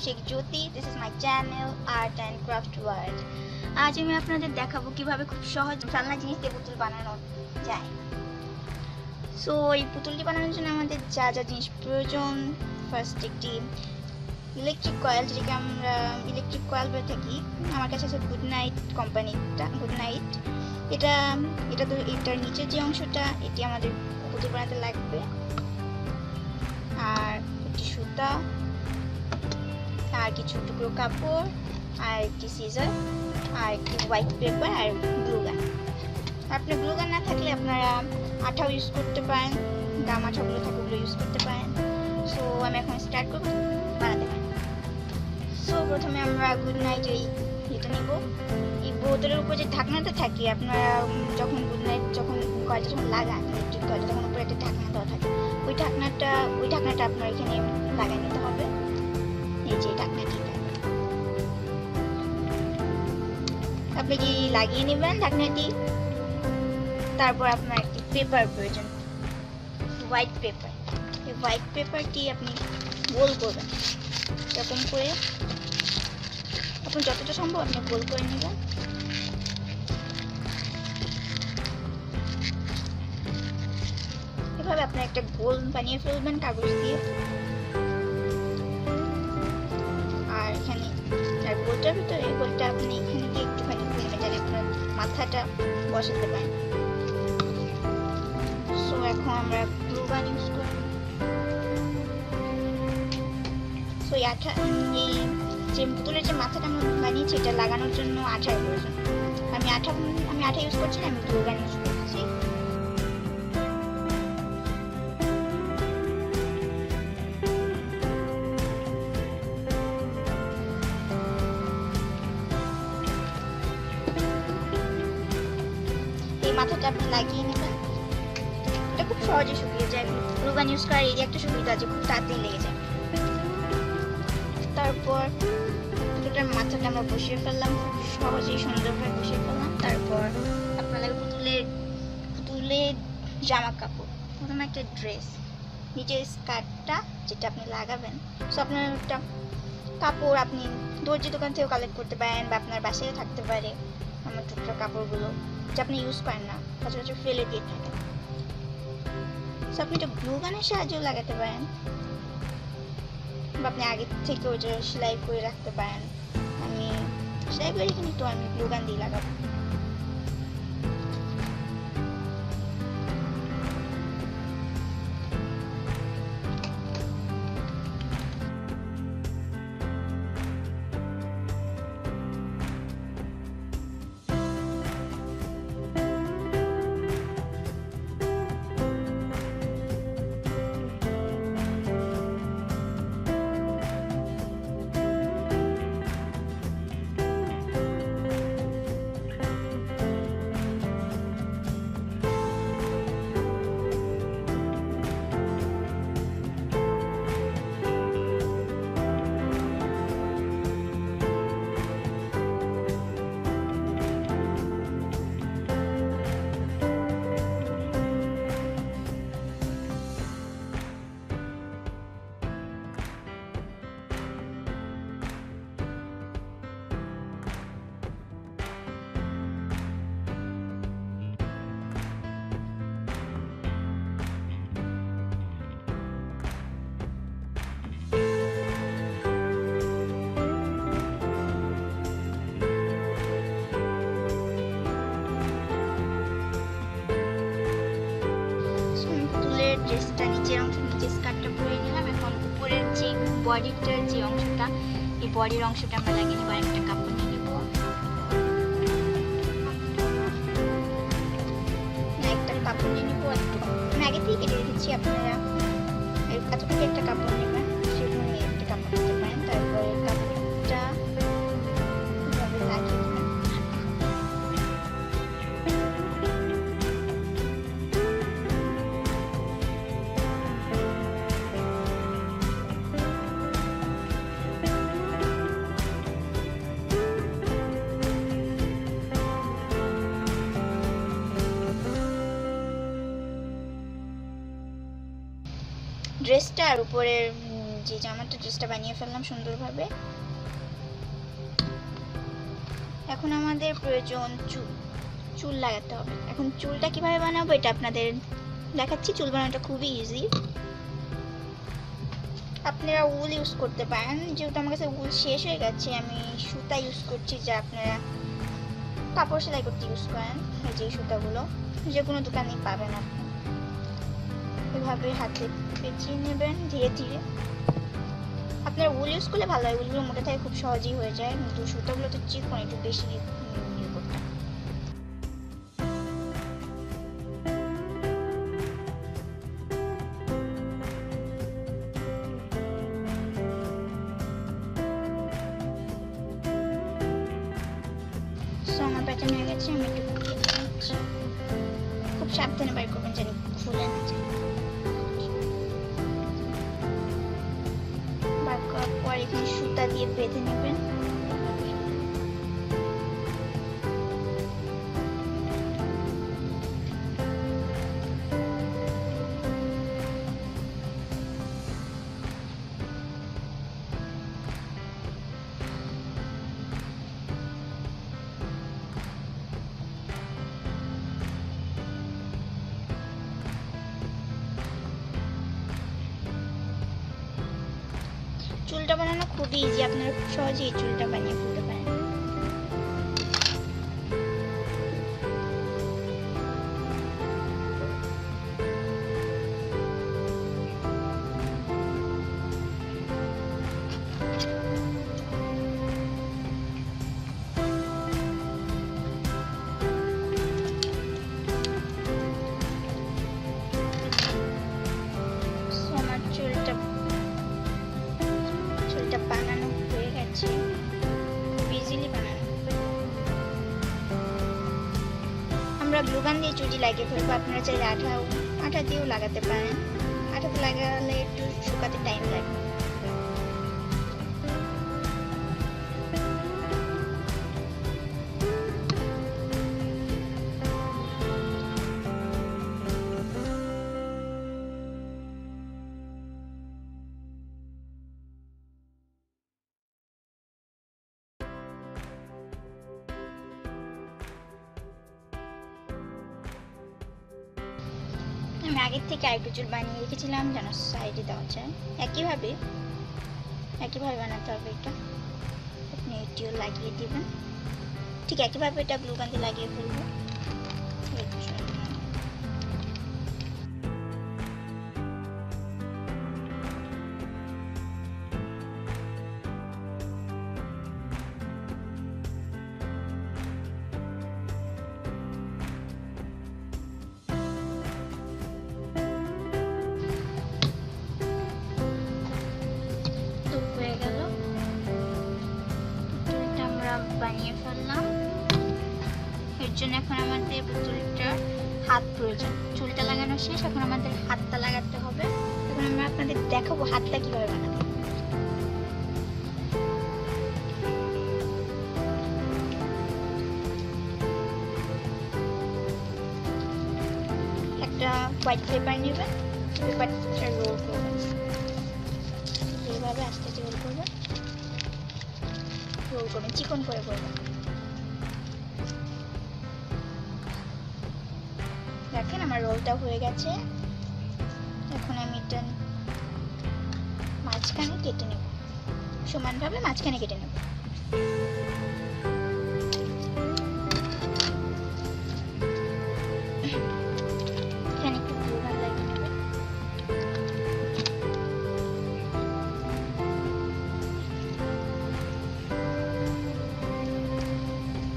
হচ্ছে Jyoti. This is my channel art and craft world. আজ আমি আপনাদের দেখাবো কিভাবে খুব সহজ খেলনা জিনিস দিয়ে পুতুল বানানো যায়। সো এই পুতুলটি বানানোর জন্য আমাদের যা যা জিনিস প্রয়োজন, ফার্স্ট একটি ইলেকট্রিক কয়েল, যেটাকে আমরা ইলেকট্রিক কয়েল বলে থাকি। আমার কাছে আছে গুড নাইট কোম্পানিটা, গুড নাইট। এটার নিচের যে অংশটা, এটি আমাদের পুতুল বানাতে লাগবে। আর একটি সুতা, আর কিছু টুকরো কাপড়, আর একটি সিজার, আর একটি হোয়াইট পেপার, আর গ্লু গান। আপনার গ্লু গান না থাকলে আপনারা আঠাও ইউজ করতে পারেন, গাম আঠাগুলো থাকে ওগুলো ইউজ করতে পারেন। সো আমি এখন স্টার্ট করবো বানাতে পারেন। সো প্রথমে আমরা গুড নাইট এটা নিব। এই বোতলের উপর যে ঢাকনাটা থাকে, আপনারা যখন গুড নাইট কয়েলটা যখন লাগান, ইলেকট্রিক কয়েলটা তখন উপরে একটা ঢাকনা দেওয়া থাকে, ওই ঢাকনাটা আপনার এখানে লাগিয়ে নিতে হবে। এই যে ঢাকনাটি আপনি কি লাগিয়ে নেবেন ঢাকনাটি। তারপর আপনার একটি পেপার প্রয়োজন, হোয়াইট পেপার। এই হোয়াইট পেপারটি আপনি গোল করবেন, এরকম করে আপনি যতটা সম্ভব আপনি গোল করে নেবেন। এভাবে আপনি একটা গোল বানিয়ে ফেলবেন কাগজ দিয়ে। আর এখানে গোলটার ভিতরে গোলটা আপনি এখানে দিয়ে একটুখানি ঘুরবে, যাতে আপনার মাথাটা বসাতে পারেন। সো এখন আমরা গ্লু গান ইউজ করব। সো এই যে পুতুলের যে মাথাটা আমরা বানিয়েছি, এটা লাগানোর জন্য আঠার প্রয়োজন। আমি আঠা ইউজ করছি না, আমি গ্লু গান ইউজ করছি। এই মাথাটা আপনি লাগিয়ে নেবেন। এটা খুব সহজে শুকিয়ে যায়। গ্লু গান ইউজ করার এই একটা সুবিধা আছে, খুব তাড়াতাড়ি লেগে যায়। তারপর পুতুলটার মাথাটা আমরা বসিয়ে ফেললাম, সহজেই সুন্দরভাবে বসিয়ে ফেললাম। তারপর আপনাদের পুতুলের জামা কাপড়, প্রথমে একটা ড্রেস, নিচের স্কার্টটা যেটা আপনি লাগাবেন। সো আপনার একটা কাপড় আপনি দর্জি দোকান থেকেও কালেক্ট করতে পারেন, বা আপনার বাসায় থাকতে পারে আমার টুকরো কাপড়গুলো, যা আপনি ইউজ করেন না, সচরাচর ফেলে দিয়ে থাকেন। সো আপনি এটা গ্লু গানের সাহায্যেও লাগাতে পারেন, বা আপনি আগে থেকে ওটা সেলাই করে রাখতে পারেন। আমি সেলাই করে রেখে তো আমি গ্লু গান দিয়ে লাগাবো। ড্রেসটা নিচের অংশ, নিচের স্কার্টটা পরে নিলাম। এখন উপরের যে বডিটার যে অংশটা, এই বডির অংশটা আমরা লাগিয়ে নেব। একটা কাপড় নিয়ে নেব, একটা কাপড় নিয়ে নেবো। আমি আগে থেকে কেটে রেখেছি, আপনারা এতটুকু একটা কাপড় নেবেন, সেরকম একটা কাপড় নিতে পারেন। তারপরে কাপড়টা লাগিয়ে নেবেন। ড্রেসটার উপরের যে জামাটা ড্রেসটা বানিয়ে ফেললাম সুন্দরভাবে। এখন আমাদের প্রয়োজন চুল লাগাতে হবে। এখন চুলটা কিভাবে বানাবো এটা আপনাদের দেখাচ্ছি। চুল বানানোটা খুবই ইজি। আপনারা উল ইউজ করতে পারেন, যেহেতু আমার কাছে উল শেষ হয়ে গেছে আমি সুতা ইউজ করছি, যা আপনারা কাপড় সেলাই করতে ইউজ করেন। এই যে সুতাগুলো যে কোনো দোকানেই পাবেন আপনি। এভাবে হাতে পেঁচিয়ে নেবেন ধীরে ধীরে। আপনারা উল ইউজ করলে ভালো হয়, উলগুলো মোটা থাকে খুব সহজেই হয়ে যায়, কিন্তু সুতাগুলো তো চিকন, একটু বেশি ইয়ে করতে হয়। আমার প্যাটার্ন হয়ে গেছে, আমি একটু খুলে দিচ্ছি। খুব সাবধানে বের করবেন যেন খুলে না যায়। বার করার পর এখানে সুতা দিয়ে বেঁধে নেবেন। চুলটা বানানো খুবই ইজি, আপনারা খুব সহজেই চুলটা বানিয়ে ফেলতে পারেন। আমার চুলটা বানানো হয়ে গেছে, খুব ইজিলি বানানো। আমরা গ্লু গান দিয়ে চুটি লাগিয়ে ফেলবো। আপনারা চাইলে আঠা দিয়েও লাগাতে পারেন। আঠাতে লাগালে একটু শুকাতে টাইম লাগে। আমি আগের থেকে আরেকটু চুল বানিয়ে রেখেছিলাম যেন সাইডে দেওয়া যায়। একইভাবে বানাতে হবে এটা। আপনি এটিও লাগিয়ে দিবেন, ঠিক একইভাবে এটা গ্লু গান দিয়ে লাগিয়ে ফেলবো। বানিয়ে ফেললাম। এর জন্য এখন আমাদের পুতুলটার হাত প্রয়োজন। চুলটা লাগানো শেষ, এখন আমাদের হাতটা লাগাতে হবে। এখন আমরা আপনাদের দেখাবো হাতটা কিভাবে বানাতে। একটা হোয়াইট পেপার নেবেন, পেপারটা রোল করবেন এইভাবে, আস্তে আস্তে রোল করবেন, চিকন করে করবেন। দেখেন আমার রোলটা হয়ে গেছে। এখন আমি এটা মাঝখানে কেটে নেব, সমানভাবে মাঝখানে কেটে নেব। এখানে একটু গ্লু গান লাগিয়ে নেবেন।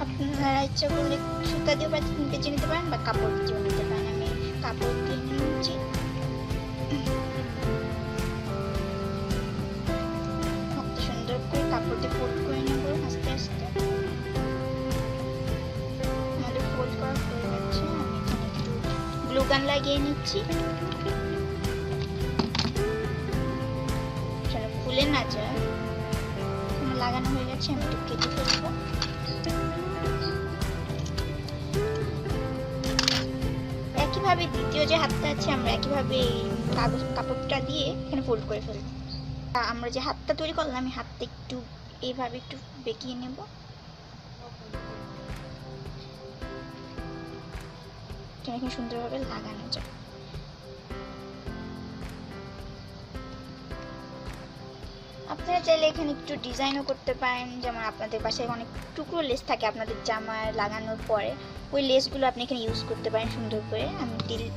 আপনারা ইচ্ছা করলে সুতা দিয়ে বেছে নিতে পারেন বা কাপড় দিয়েও নিতে পারেন। আমি কাপড় দিয়ে নিচ্ছি। সুন্দর করে কাপড় দিয়ে ফোল্ড করে নেব আস্তে আস্তে। আমাদের ফোল্ড করা হয়ে যাচ্ছে। আমি এখানে একটু গ্লু গান লাগিয়ে নিচ্ছি যেন খুলে না যায়। লাগানো হয়ে গেছে, আমি একটু কেটে ফেলবো। একইভাবে দ্বিতীয় যে হাতটা আছে আমরা একইভাবে কাপড়টা দিয়ে এখানে ফোল্ড করে ফেলবো। আমরা যে হাতটা তৈরি করলাম, আমি হাতটা একটু এইভাবে একটু বেঁকিয়ে নেব। এখানে সুন্দরভাবে লাগানো যায়। আপনারা চাইলে এখানে একটু ডিজাইনও করতে পারেন, যেমন আপনাদের বাসায় অনেক টুকরো লেস থাকে আপনাদের জামায় লাগানোর পরে, ওই লেসগুলো আপনি এখানে ইউজ করতে পারেন সুন্দর করে।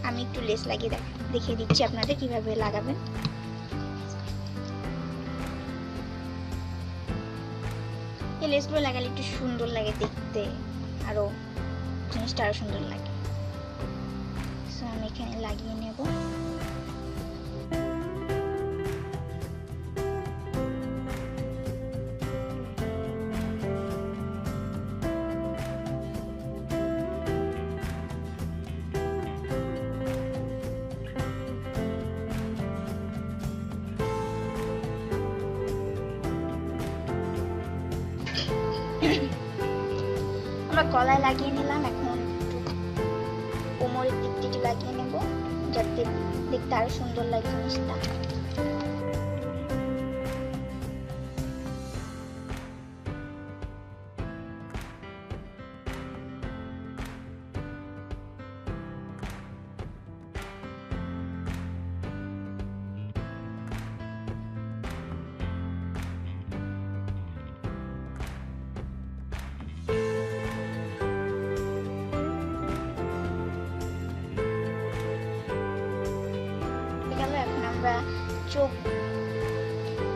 আমি একটু লেস লাগিয়ে দেখিয়ে দিচ্ছি আপনাদের কিভাবে লাগাবেন। এই লেসগুলো লাগালে একটু সুন্দর লাগে দেখতে, আরো জিনিসটা আরো সুন্দর লাগে। সো আমি এখানে লাগিয়ে নেব। আমরা গলায় লাগিয়ে নিলাম, এখন একটু কোমরের দিক থেকে লাগিয়ে নেব যাতে দেখতে আরো সুন্দর লাগে জিনিসটা।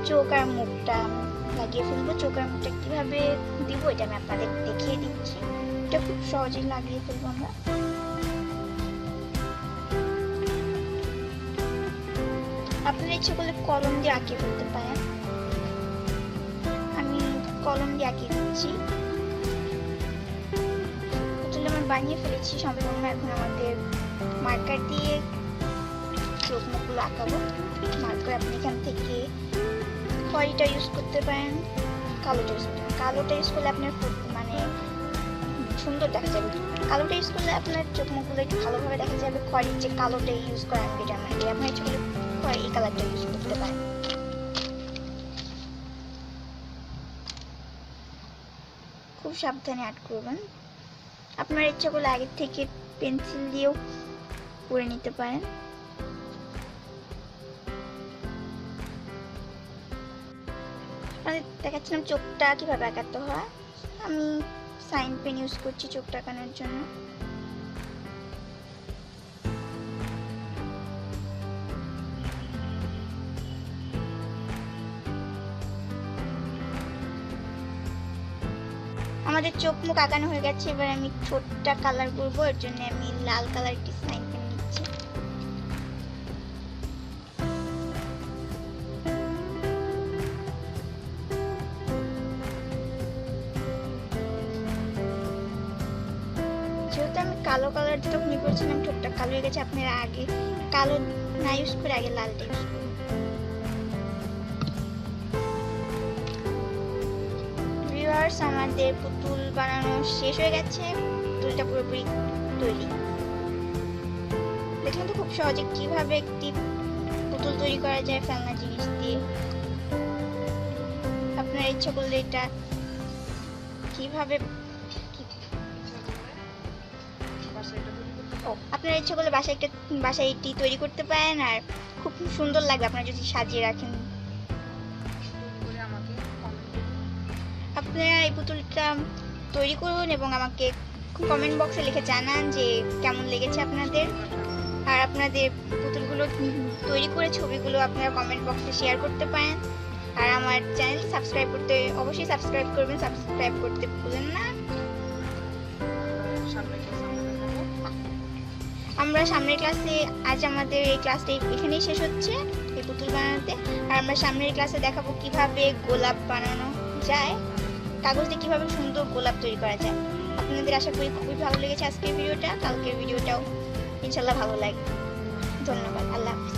চোখ আর মুখটা লাগিয়ে ফেলবো। চোখ আর মুখটা কিভাবে দিব এটা আমি আপনাদের দেখিয়ে দিচ্ছি। এটা খুব সহজেই লাগিয়ে ফেলবো আমরা। আপনারা ইচ্ছে করলে কলম দিয়ে আঁকিয়ে ফেলতে পারেন, আমি কলম দিয়ে আঁকিয়ে দিচ্ছি। আমার বানিয়ে ফেলেছি সম্পূর্ণ। এখন আমাদের মার্কার দিয়ে চোখ মুখগুলো আঁকাবো। মার্কার আপনি এখান থেকে খয়েরিটা ইউজ করতে পারেন, কালোটা ইউজ করতে পারেন। কালোটা ইউজ করলে আপনার মানে সুন্দর দেখা যাবে। কালোটা ইউজ করলে আপনার চোখ মুখগুলো একটু ভালোভাবে দেখা যাবে। খয়েরির যে কালোটা ইউজ করেন এটা মানে আপনার ইচ্ছে করলে এই কালারটা ইউজ করতে পারেন। খুব সাবধানে আর্ট করবেন। আপনার ইচ্ছা করলে আগে থেকে পেন্সিল দিয়েও করে নিতে পারেন। দেখাচ্ছিলাম চোখটা কিভাবে আঁকাতে হয়। আমি সাইন পেন ইউজ করছি চোখটা আঁকানোর জন্য। আমাদের চোখ মুখ আঁকানো হয়ে গেছে। এবার আমি ছোটটা কালার করবো, এর জন্য আমি লাল কালার একটি সাইন পেন নিচ্ছি। যেহেতু আমি কালো কালারটা তখন করেছিলাম, ঠোঁটটা কালো হয়ে গেছে, আপনারা আগে কালো না ইউজ করে আগে লালটা ইউজ করুন। ভিউয়ার্স, আমাদের পুতুল বানানো শেষ হয়ে গেছে। পুতুলটা পুরোপুরি তৈরি। দেখুন তো খুব সহজে কিভাবে একটি পুতুল তৈরি করা যায় ফেলনা জিনিস দিয়ে। আপনার ইচ্ছা করলে এটা কিভাবে আপনার ইচ্ছা করলে বাসায় এটি তৈরি করতে পারেন, আর খুব সুন্দর লাগবে আপনারা যদি সাজিয়ে রাখেন। আপনারা এই পুতুলটা তৈরি করুন এবং আমাকে কমেন্ট বক্সে লিখে জানান যে কেমন লেগেছে আপনাদের। আর আপনাদের পুতুলগুলো তৈরি করে ছবিগুলো আপনারা কমেন্ট বক্সে শেয়ার করতে পারেন। আর আমার চ্যানেল অবশ্যই সাবস্ক্রাইব করবেন, সাবস্ক্রাইব করতে ভুলেন না। আমরা সামনের ক্লাসে, আজ আমাদের এই ক্লাসটা এখানেই শেষ হচ্ছে এই পুতুল বানাতে। আর আমরা সামনের ক্লাসে দেখাবো কিভাবে গোলাপ বানানো যায়, কাগজ দিয়ে কিভাবে সুন্দর গোলাপ তৈরি করা যায়। আপনাদের আশা করি খুবই ভালো লেগেছে আজকের ভিডিওটা। কালকের ভিডিওটাও ইনশাল্লাহ ভালো লাগবে। ধন্যবাদ। আল্লাহ হাফেজ।